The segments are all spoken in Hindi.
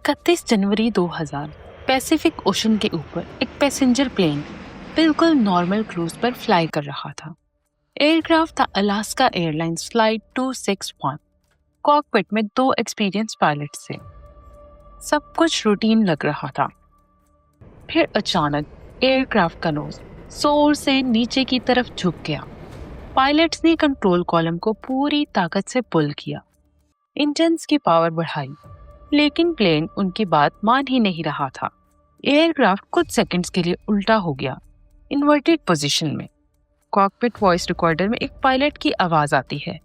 31 जनवरी 2000 पैसिफिक ओशन के ऊपर एक पैसेंजर प्लेन बिल्कुल नॉर्मल क्रूज पर फ्लाई कर रहा था। एयरक्राफ्ट था अलास्का एयरलाइंस फ्लाइट 261। कॉकपिट में 2 एक्सपीरियंस पायलट्स थे। सब कुछ रूटीन लग रहा था। फिर अचानक एयरक्राफ्ट का नोज जोर से नीचे की तरफ झुक गया। पायलट्स ने कंट्रोल कॉलम को पूरी ताकत से पुल किया, इंजन्स की पावर बढ़ाई, लेकिन प्लेन उनकी बात मान ही नहीं रहा था। एयरक्राफ्ट कुछ सेकंड्स के लिए उल्टा हो गया, इन्वर्टेड पोजीशन में। कॉकपिट वॉइस रिकॉर्डर में एक पायलट की आवाज आती है,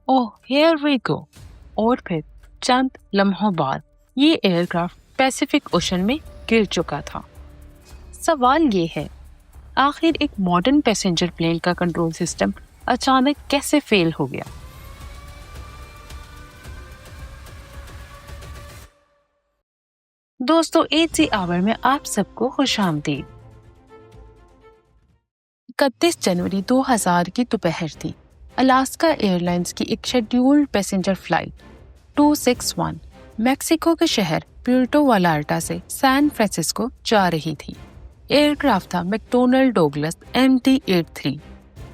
ओह हियर वी गो। और फिर चंद लम्हों बाद ये एयरक्राफ्ट पैसिफिक ओशन में गिर चुका था। सवाल ये है, आखिर एक मॉडर्न पैसेंजर प्लेन का कंट्रोल सिस्टम अचानक कैसे फेल हो गया? दोस्तों, एजी आवर में आप सबको खुशामदीद। 31 जनवरी 2000 की दोपहर थी। अलास्का एयरलाइंस की एक शेड्यूल्ड पैसेंजर फ्लाइट 261 मेक्सिको के शहर प्यूर्टो वालार्टा से सैन फ्रांसिस्को जा रही थी। एयरक्राफ्ट था मैकडोनल्ड डोगलस MD-83,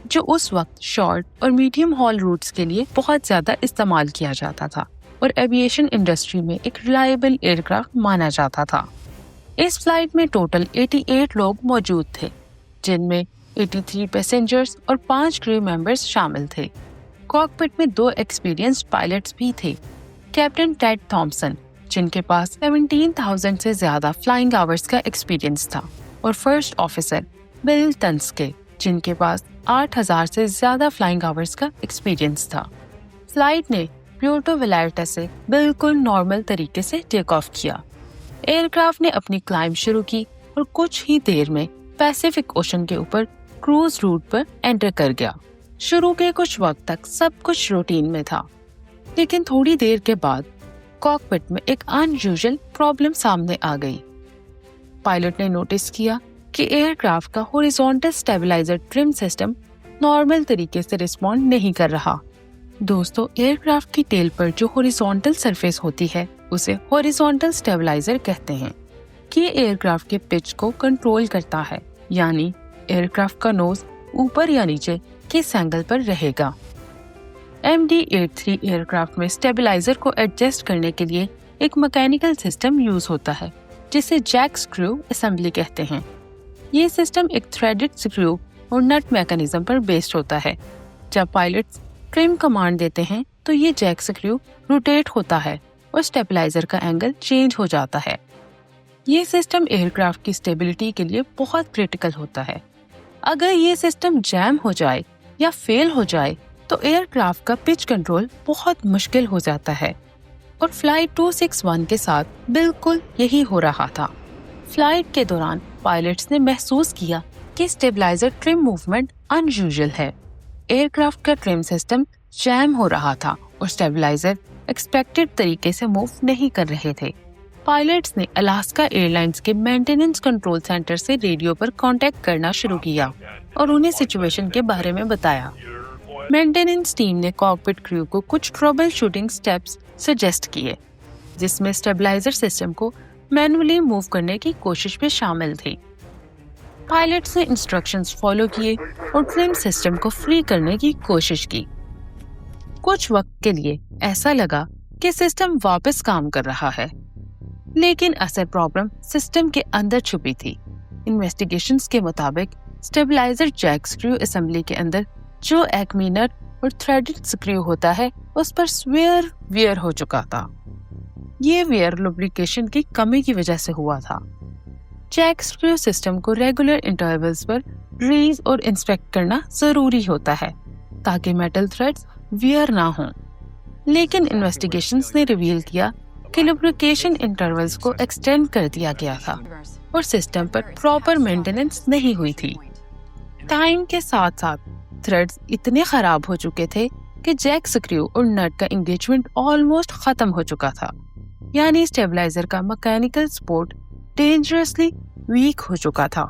जो उस वक्त शॉर्ट और मीडियम हॉल रूट्स के लिए बहुत ज्यादा इस्तेमाल किया जाता था और एविएशन इंडस्ट्री में एक रिलायबल एयरक्राफ्ट माना जाता था। इस फ्लाइट में टोटल 88 लोग मौजूद थे, जिनमें 83 पैसेंजर्स और 5 क्रू मेंबर्स शामिल थे। कॉकपिट में 2 एक्सपीरियंस्ड पायलट्स भी थे, कैप्टन टेड थॉम्पसन, जिनके पास 17,000 से ज्यादा फ्लाइंग आवर्स का एक्सपीरियंस था, और फर्स्ट ऑफिसर बिल टंस्के, जिनके पास 8,000 से ज्यादा फ्लाइंग आवर्स का एक्सपीरियंस था। फ्लाइट ने प्यूर्टो वालार्टा से बिल्कुल नॉर्मल तरीके से टेक ऑफ किया। एयरक्राफ्ट ने अपनी क्लाइंब शुरू की और कुछ ही देर में पैसिफिक ओशन के ऊपर क्रूज रूट पर एंटर कर गया। शुरू के कुछ वक्त तक सब कुछ रूटीन में था, लेकिन थोड़ी देर के बाद कॉकपिट में एक अनयूजुअल प्रॉब्लम सामने आ गई। पायलट ने नोटिस किया कि एयरक्राफ्ट का horizontal stabiliser trim system normal तरीके से रिस्पॉन्ड नहीं कर रहा। दोस्तों, एयरक्राफ्ट की टेल पर जो हॉरिजॉन्टल सरफेस होती है उसे हॉरिजॉन्टल स्टेबलाइजर कहते हैं, कि एयरक्राफ्ट के पिच को कंट्रोल करता है, यानी एयरक्राफ्ट का नोज ऊपर या नीचे किस एंगल पर रहेगा। MD-83 एयरक्राफ्ट में स्टेबलाइजर को एडजस्ट करने के लिए एक मैकेनिकल सिस्टम यूज होता है, जिसे जैक स्क्रू असेंबली कहते हैं। ये सिस्टम एक थ्रेडेड स्क्रू और नट मैकेनिज्म पर बेस्ड होता है। जब पायलट्स ट्रिम कमांड देते हैं तो ये जैक स्क्रू रोटेट होता है और स्टेबलाइजर का एंगल चेंज हो जाता है। ये सिस्टम एयरक्राफ्ट की स्टेबिलिटी के लिए बहुत क्रिटिकल होता है। अगर ये सिस्टम जैम हो जाए या फेल हो जाए तो एयरक्राफ्ट का पिच कंट्रोल बहुत मुश्किल हो जाता है, और फ्लाइट 261 के साथ बिल्कुल यही हो रहा था। फ्लाइट के दौरान पायलट्स ने महसूस किया कि स्टेबलाइजर ट्रिम मूवमेंट अनयूजुअल है। एयरक्राफ्ट का ट्रिम सिस्टम जैम हो रहा था और स्टेबलाइजर एक्सपेक्टेड तरीके से मूव नहीं कर रहे थे। पायलट्स ने अलास्का एयरलाइंस के मेंटेनेंस कंट्रोल सेंटर से रेडियो पर कांटेक्ट करना शुरू किया और उन्हें सिचुएशन के बारे में बताया। मेंटेनेंस टीम ने कॉकपिट क्रू को कुछ ट्रबल शूटिंग स्टेप्स सजेस्ट किए, जिसमें स्टेबलाइजर सिस्टम को मैनुअली मूव करने की कोशिश में शामिल थी। पायलट्स ने इंस्ट्रक्शंस फॉलो किए और ट्रिम सिस्टम को फ्री करने की कोशिश की। कुछ वक्त के लिए ऐसा लगा कि सिस्टम वापस काम कर रहा है, लेकिन असल प्रॉब्लम सिस्टम के अंदर छुपी थी। इन्वेस्टिगेशंस के मुताबिक स्टेबलाइजर जैक स्क्रू असेंबली के अंदर जो एक्मी नट और थ्रेडेड स्क्रू होता है उस पर स्वेयर वियर हो चुका था। ये वियर लुब्रिकेशन की कमी की वजह से हुआ था। जैक स्क्रू सिस्टम को रेगुलर इंटरवल्स पर रीज और इंस्पेक्ट करना जरूरी होता है ताकि मेटल थ्रेड्स वियर ना हों। लेकिन इन्वेस्टिगेशंस ने रिवील किया कि लुब्रिकेशन इंटरवल्स को एक्सटेंड कर दिया गया था और सिस्टम पर प्रॉपर मेंटेनेंस नहीं हुई थी। टाइम के साथ साथ थ्रेड्स इतने खराब हो चुके थे कि जैक स्क्रू और नट का एंगेजमेंट ऑलमोस्ट खत्म हो चुका था, यानी स्टेबलाइजर का मैकेनिकल सपोर्ट डेंजरसली वीक हो चुका था।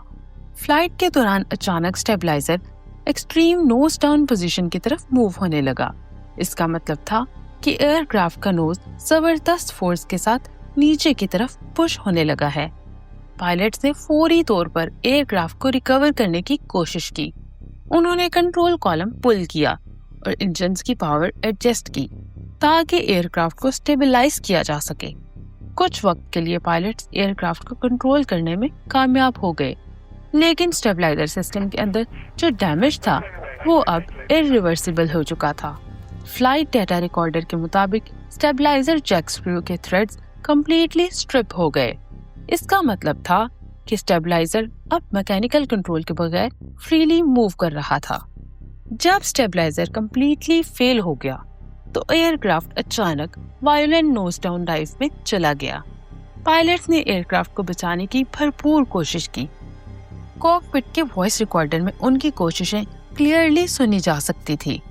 फ्लाइट के दौरान अचानक stabiliser extreme nose down position की तरफ मूव होने लगा। इसका मतलब था कि एयरक्राफ्ट का नोज जबरदस्त फोर्स के साथ नीचे की तरफ पुश होने लगा है। पायलट्स ने फौरी तौर पर एयरक्राफ्ट को रिकवर करने की कोशिश की। उन्होंने कंट्रोल कॉलम पुल किया और इंजन्स की पावर एडजस्ट की ताकि एयरक्राफ्ट को स्टेबलाइज किया जा सके। कुछ वक्त के लिए पायलट्स एयरक्राफ्ट को कंट्रोल करने में कामयाब हो गए, लेकिन स्टेबलाइजर सिस्टम के अंदर जो डैमेज था वो अब इरिवर्सिबल हो चुका था। फ्लाइट डेटा रिकॉर्डर के मुताबिक स्टेबलाइजर जैक स्क्रू के थ्रेड्स कंप्लीटली स्ट्रिप हो गए। इसका मतलब था कि स्टेबलाइजर अब मैकेनिकल कंट्रोल के बगैर फ्रीली मूव कर रहा था। जब स्टेबलाइजर कंप्लीटली फेल हो गया तो एयरक्राफ्ट अचानक वायलेंट नोज डाउन डाइव में चला गया। पायलट्स ने एयरक्राफ्ट को बचाने की भरपूर कोशिश की। कॉकपिट के वॉइस रिकॉर्डर में उनकी कोशिशें क्लियरली सुनी जा सकती थी।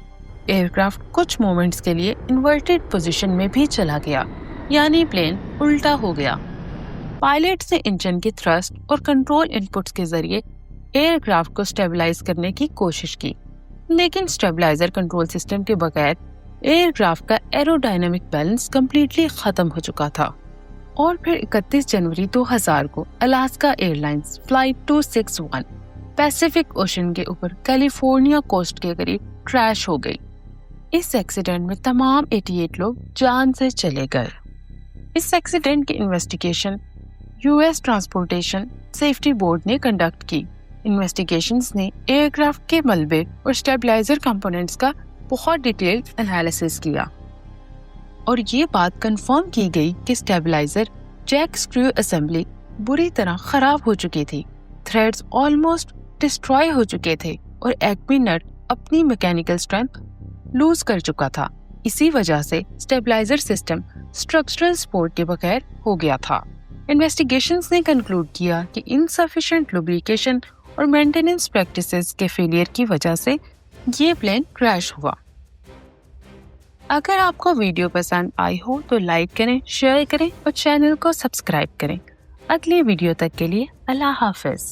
एयरक्राफ्ट कुछ मोमेंट्स के लिए इन्वर्टेड पोजीशन में भी चला गया, यानी प्लेन उल्टा हो गया। पायलट्स ने इंजन के थ्रस्ट और कंट्रोल इनपुट्स के जरिए एयरक्राफ्ट को स्टेबलाइज करने की कोशिश की, लेकिन स्टेबलाइजर कंट्रोल सिस्टम के बगैर एयरक्राफ्ट का एरोडायनामिक बैलेंस कंप्लीटली खत्म हो चुका था। और फिर 31 जनवरी 2000 को Alaska airlines flight 261 Pacific ocean के ऊपर कैलिफोर्निया कोस्ट के करीब क्रैश हो गई। इस एक्सीडेंट में तमाम 88 लोग जान से चले गए। इस एक्सीडेंट की investigation US transportation safety board ने कंडक्ट की। इन्वेस्टिगेशंस ने एयरक्राफ्ट के मलबे और स्टेबलाइजर कंपोनेंट्स का बहुत डिटेल्ड एनालिसिस किया और ये बात कंफर्म की गई कि स्टेबलाइजर जैक स्क्रू असेंबली बुरी तरह खराब हो चुकी थी। थ्रेड्स ऑलमोस्ट डिस्ट्रॉय हो चुके थे और एक्मी नट अपनी मैकेनिकल स्ट्रेंथ लूज कर चुका था। इसी वजह से स्टेबलाइजर सिस्टम स्ट्रक्चरल सपोर्ट के बगैर हो गया था। इन्वेस्टिगेशंस ने कंक्लूड किया कि इनसफिशिएंट लुब्रिकेशन और मेंटेनेंस प्रैक्टिसेस के फेलियर की वजह से ये प्लेन क्रैश हुआ। अगर आपको वीडियो पसंद आई हो तो लाइक करें, शेयर करें और चैनल को सब्सक्राइब करें। अगली वीडियो तक के लिए अल्लाह हाफिज।